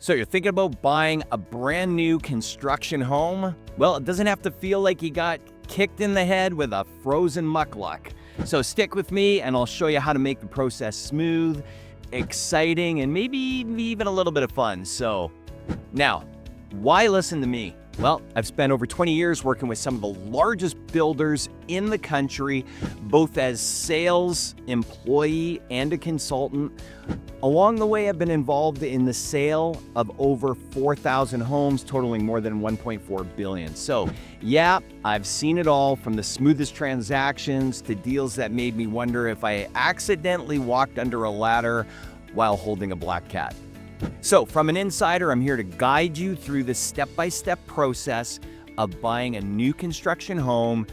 So you're thinking about buying a brand new construction home? Well, it doesn't have to feel like you got kicked in the head with a frozen muckluck. So stick with me and I'll show you how to make the process smooth, exciting, and maybe even a little bit of fun. So now, why listen to me? Well, I've spent over 20 years working with some of the largest builders in the country, both as sales employee and a consultant. Along the way, I've been involved in the sale of over 4,000 homes, totaling more than 1.4 billion. So yeah, I've seen it all, from the smoothest transactions to deals that made me wonder if I accidentally walked under a ladder while holding a black cat. So from an insider, I'm here to guide you through the step-by-step process of buying a new construction home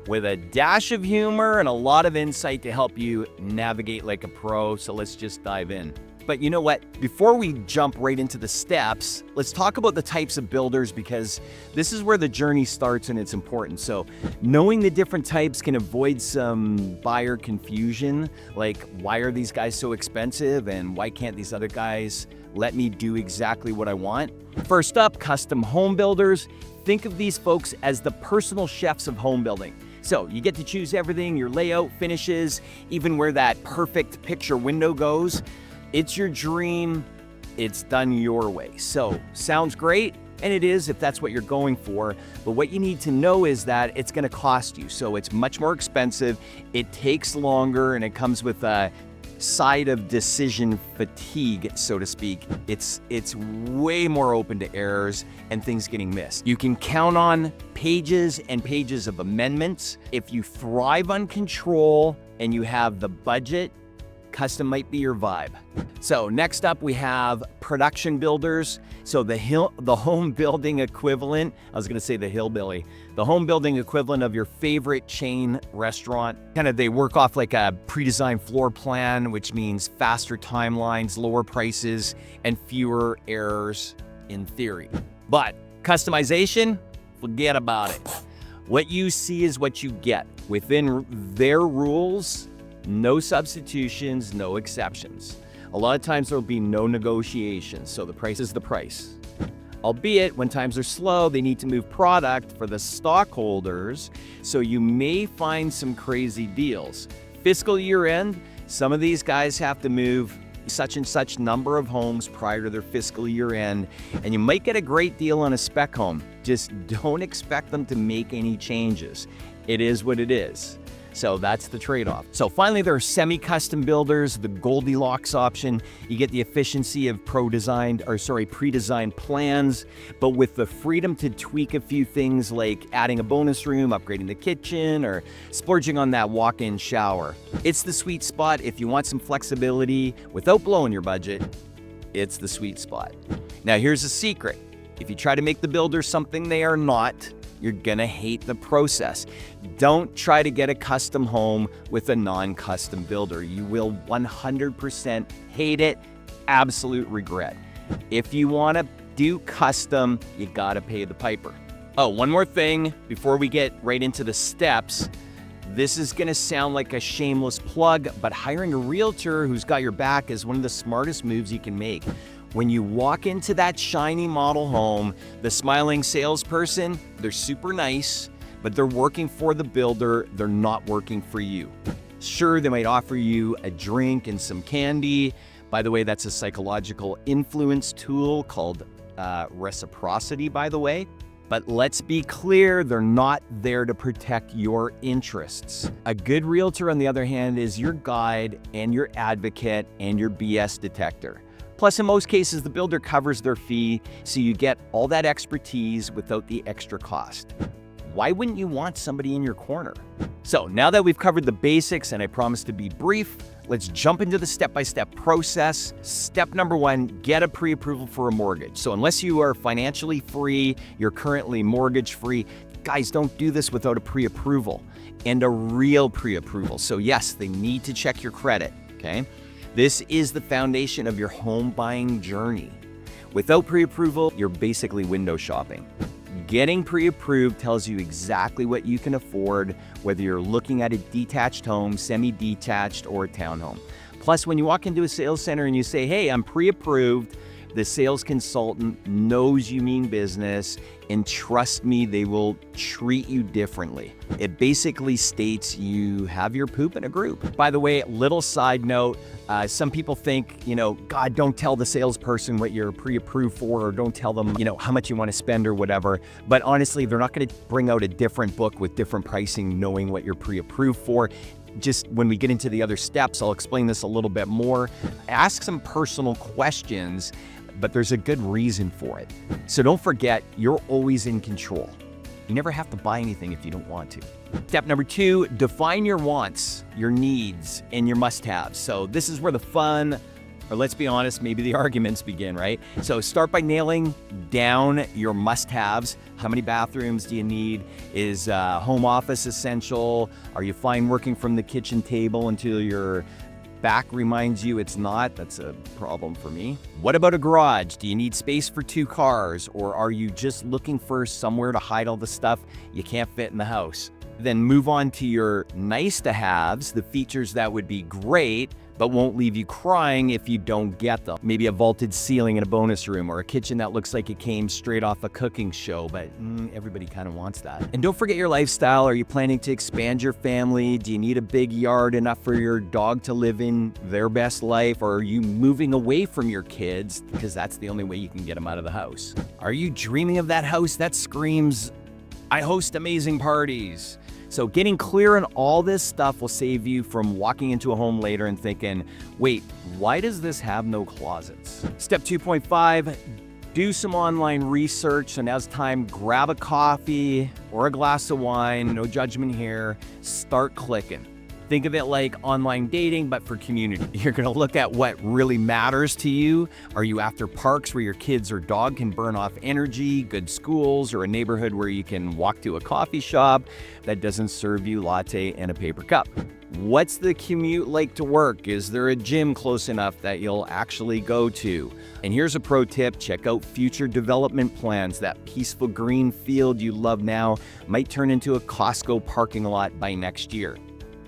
with a dash of humor and a lot of insight to help you navigate like a pro. So let's just dive in. But you know what? Before we jump right into the steps, let's talk about the types of builders, because this is where the journey starts and it's important. So knowing the different types can avoid some buyer confusion, like why are these guys so expensive and why can't these other guys let me do exactly what I want? First up, custom home builders. Think of these folks as the personal chefs of home building. So you get to choose everything, your layout, finishes, even where that perfect picture window goes. It's your dream, it's done your way. So sounds great, and it is if that's what you're going for, but what you need to know is that it's gonna cost you. So it's much more expensive, it takes longer, and it comes with a side of decision fatigue, so to speak. It's way more open to errors and things getting missed. You can count on pages and pages of amendments. If you thrive on control and you have the budget, custom might be your vibe. So next up, we have production builders. So the home building equivalent, I was gonna say the hillbilly, the home building equivalent of your favorite chain restaurant. They work off like a pre-designed floor plan, which means faster timelines, lower prices, and fewer errors in theory. But customization, forget about it. What you see is what you get. Within their rules, no substitutions, no exceptions. A lot of times there'll be no negotiations, so the price is the price. Albeit, when times are slow, they need to move product for the stockholders, so you may find some crazy deals. Fiscal year end, some of these guys have to move such and such number of homes prior to their fiscal year end, and you might get a great deal on a spec home. Just don't expect them to make any changes. It is what it is. So that's the trade-off. So finally, there are semi-custom builders, the Goldilocks option. You get the efficiency of pre-designed plans, but with the freedom to tweak a few things like adding a bonus room, upgrading the kitchen, or splurging on that walk-in shower. It's the sweet spot if you want some flexibility without blowing your budget. It's the sweet spot. Now here's a secret. If you try to make the builder something they are not, you're gonna hate the process. Don't try to get a custom home with a non-custom builder. You will 100% hate it, absolute regret. If you wanna do custom, you gotta pay the piper. Oh, one more thing before we get right into the steps. This is gonna sound like a shameless plug, but hiring a realtor who's got your back is one of the smartest moves you can make. When you walk into that shiny model home, the smiling salesperson, they're super nice, but they're working for the builder, they're not working for you. Sure, they might offer you a drink and some candy. By the way, that's a psychological influence tool called reciprocity, by the way. But let's be clear, they're not there to protect your interests. A good realtor, on the other hand, is your guide and your advocate and your BS detector. Plus, in most cases, the builder covers their fee, so you get all that expertise without the extra cost. Why wouldn't you want somebody in your corner? So now that we've covered the basics, and I promise to be brief, let's jump into the step-by-step process. Step number one, get a pre-approval for a mortgage. So unless you are financially free, you're currently mortgage-free, guys, don't do this without a pre-approval, and a real pre-approval. So yes, they need to check your credit, okay? This is the foundation of your home buying journey. Without pre-approval, you're basically window shopping. Getting pre-approved tells you exactly what you can afford, whether you're looking at a detached home, semi-detached, or a townhome. Plus, when you walk into a sales center and you say, hey, I'm pre-approved, The sales consultant knows you mean business, and trust me, they will treat you differently. It basically states you have your poop in a group. By the way, little side note, some people think, God, don't tell the salesperson what you're pre-approved for, or don't tell them, how much you want to spend or whatever. But honestly, they're not going to bring out a different book with different pricing knowing what you're pre-approved for. Just when we get into the other steps, I'll explain this a little bit more. Ask some personal questions, but there's a good reason for it. So don't forget, you're always in control. You never have to buy anything if you don't want to. Step number 2, define your wants, your needs, and your must-haves. So this is where the fun, or let's be honest, maybe the arguments begin, right? So start by nailing down your must-haves. How many bathrooms do you need? Is home office essential? Are you fine working from the kitchen table until your back reminds you it's not? That's a problem for me. What about a garage? Do you need space for 2 cars? Or are you just looking for somewhere to hide all the stuff you can't fit in the house? Then move on to your nice-to-haves, the features that would be great, but won't leave you crying if you don't get them. Maybe a vaulted ceiling in a bonus room, or a kitchen that looks like it came straight off a cooking show, but everybody kind of wants that. And don't forget your lifestyle. Are you planning to expand your family? Do you need a big yard enough for your dog to live in their best life? Or are you moving away from your kids because that's the only way you can get them out of the house? Are you dreaming of that house that screams, I host amazing parties? So getting clear on all this stuff will save you from walking into a home later and thinking, wait, why does this have no closets? Step 2.5, do some online research. So now's time, grab a coffee or a glass of wine, no judgment here, start clicking. Think of it like online dating, but for community. You're gonna look at what really matters to you. Are you after parks where your kids or dog can burn off energy, good schools, or a neighborhood where you can walk to a coffee shop that doesn't serve you latte and a paper cup? What's the commute like to work? Is there a gym close enough that you'll actually go to? And here's a pro tip, check out future development plans. That peaceful green field you love now might turn into a Costco parking lot by next year.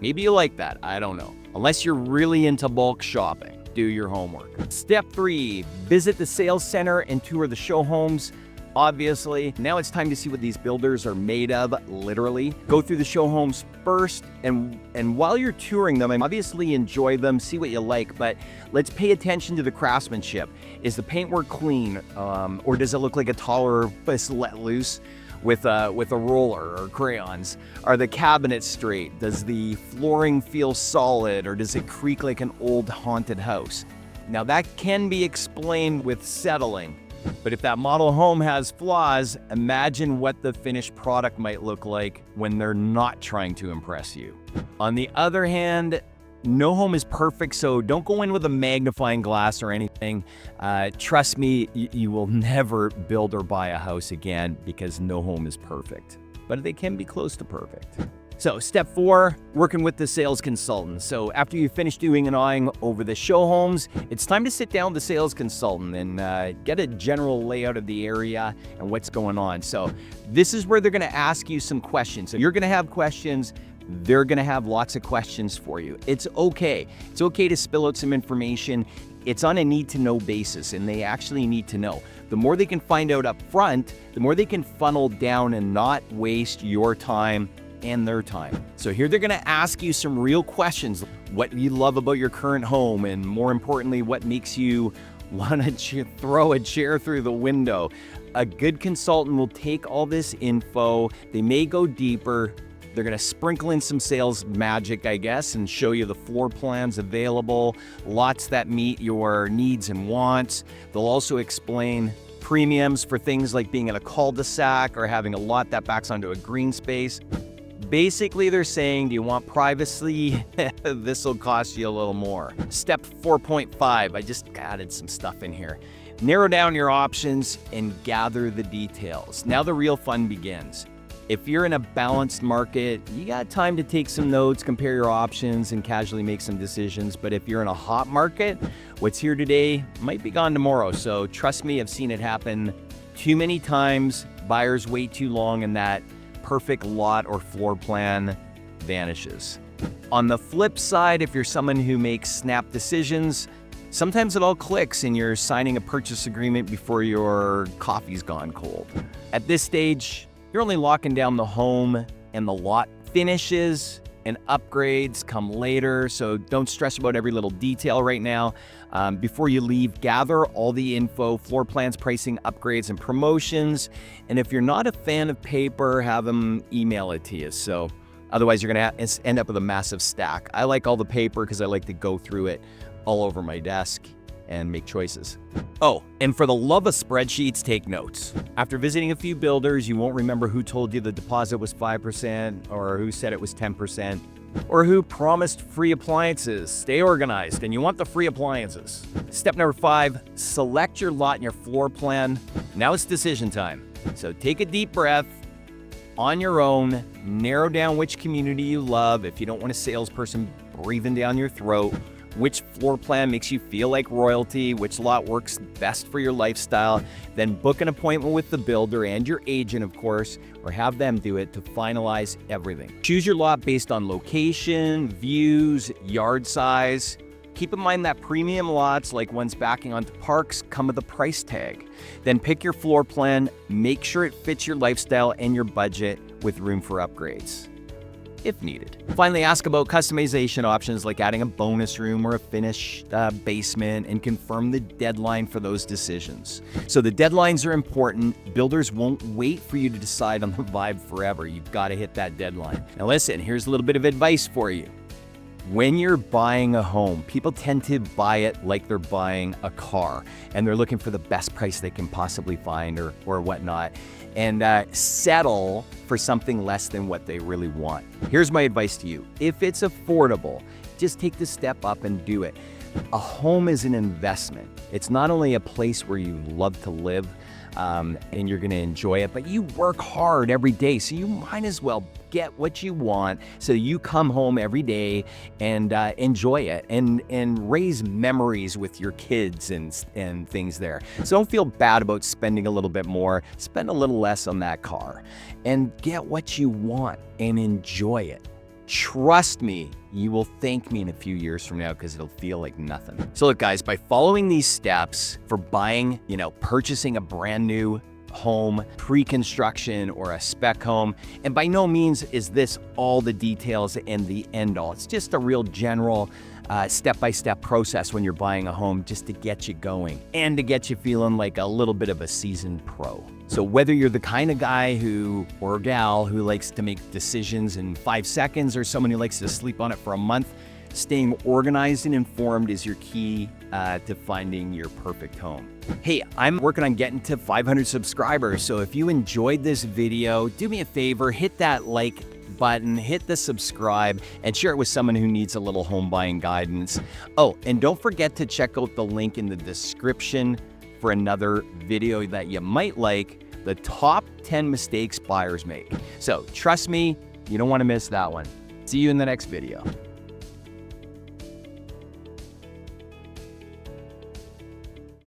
Maybe you like that, I don't know. Unless you're really into bulk shopping, do your homework. Step 3, visit the sales center and tour the show homes. Obviously, now it's time to see what these builders are made of, literally. Go through the show homes first, and while you're touring them, obviously enjoy them, see what you like, but let's pay attention to the craftsmanship. Is the paintwork clean, or does it look like a toddler was let loose with a roller or crayons? Are the cabinets straight? Does the flooring feel solid, or does it creak like an old haunted house? Now that can be explained with settling, but if that model home has flaws, imagine what the finished product might look like when they're not trying to impress you. On the other hand, no home is perfect, so don't go in with a magnifying glass or anything. Trust me, you will never build or buy a house again because no home is perfect, but they can be close to perfect. So step 4, working with the sales consultant. So after you finish doing an eyeing over the show homes, it's time to sit down with the sales consultant and get a general layout of the area and what's going on. So this is where they're gonna ask you some questions. So you're gonna have questions, they're gonna have lots of questions for you. It's okay. It's okay to spill out some information. It's on a need-to-know basis, and they actually need to know. The more they can find out up front, the more they can funnel down and not waste your time and their time. So here they're gonna ask you some real questions. What you love about your current home, and more importantly, what makes you wanna throw a chair through the window. A good consultant will take all this info, they may go deeper, they're gonna sprinkle in some sales magic, I guess, and show you the floor plans available, lots that meet your needs and wants. They'll also explain premiums for things like being in a cul-de-sac or having a lot that backs onto a green space. Basically, they're saying, do you want privacy? This will cost you a little more. Step 4.5, I just added some stuff in here. Narrow down your options and gather the details. Now the real fun begins. If you're in a balanced market, you got time to take some notes, compare your options, and casually make some decisions. But if you're in a hot market, what's here today might be gone tomorrow. So trust me, I've seen it happen too many times. Buyers wait too long and that perfect lot or floor plan vanishes. On the flip side, if you're someone who makes snap decisions, Sometimes it all clicks and you're signing a purchase agreement before your coffee's gone cold. At this stage, you're only locking down the home and the lot. Finishes and upgrades come later, so don't stress about every little detail right now. Before you leave, gather all the info, floor plans, pricing, upgrades, and promotions. And if you're not a fan of paper, have them email it to you. So otherwise, you're gonna end up with a massive stack. I like all the paper because I like to go through it all over my desk and make choices. Oh, and for the love of spreadsheets, take notes. After visiting a few builders, you won't remember who told you the deposit was 5% or who said it was 10% or who promised free appliances. Stay organized, and you want the free appliances. Step number 5, select your lot and your floor plan. Now it's decision time. So take a deep breath on your own, narrow down which community you love if you don't want a salesperson breathing down your throat. Which floor plan makes you feel like royalty, which lot works best for your lifestyle, then book an appointment with the builder and your agent, of course, or have them do it to finalize everything. Choose your lot based on location, views, yard size. Keep in mind that premium lots, like ones backing onto parks, come with a price tag. Then pick your floor plan, make sure it fits your lifestyle and your budget with room for upgrades, if needed. Finally, ask about customization options like adding a bonus room or a finished basement, and confirm the deadline for those decisions. So the deadlines are important. Builders won't wait for you to decide on the vibe forever. You've got to hit that deadline. Now listen, here's a little bit of advice for you. When you're buying a home, people tend to buy it like they're buying a car, and they're looking for the best price they can possibly find or whatnot, and settle for something less than what they really want. Here's my advice to you. If it's affordable, just take the step up and do it. A home is an investment. It's not only a place where you love to live and you're gonna enjoy it, but you work hard every day, so you might as well get what you want so you come home every day and enjoy it and raise memories with your kids and things there. So don't feel bad about spending a little bit more. Spend a little less on that car and get what you want and enjoy it. Trust me, you will thank me in a few years from now because it'll feel like nothing. So look, guys, by following these steps for buying, purchasing a brand new home, pre-construction or a spec home, and by no means is this all the details and the end all. It's just a real general step-by-step process when you're buying a home, just to get you going and to get you feeling like a little bit of a seasoned pro. So whether you're the kind of guy or gal who likes to make decisions in 5 seconds, or someone who likes to sleep on it for a month, staying organized and informed is your key to finding your perfect home. Hey, I'm working on getting to 500 subscribers, so if you enjoyed this video, do me a favor, hit that like button, hit the subscribe, and share it with someone who needs a little home buying guidance. Oh, and don't forget to check out the link in the description for another video that you might like, the top 10 mistakes buyers make. So trust me, you don't want to miss that one. See you in the next video.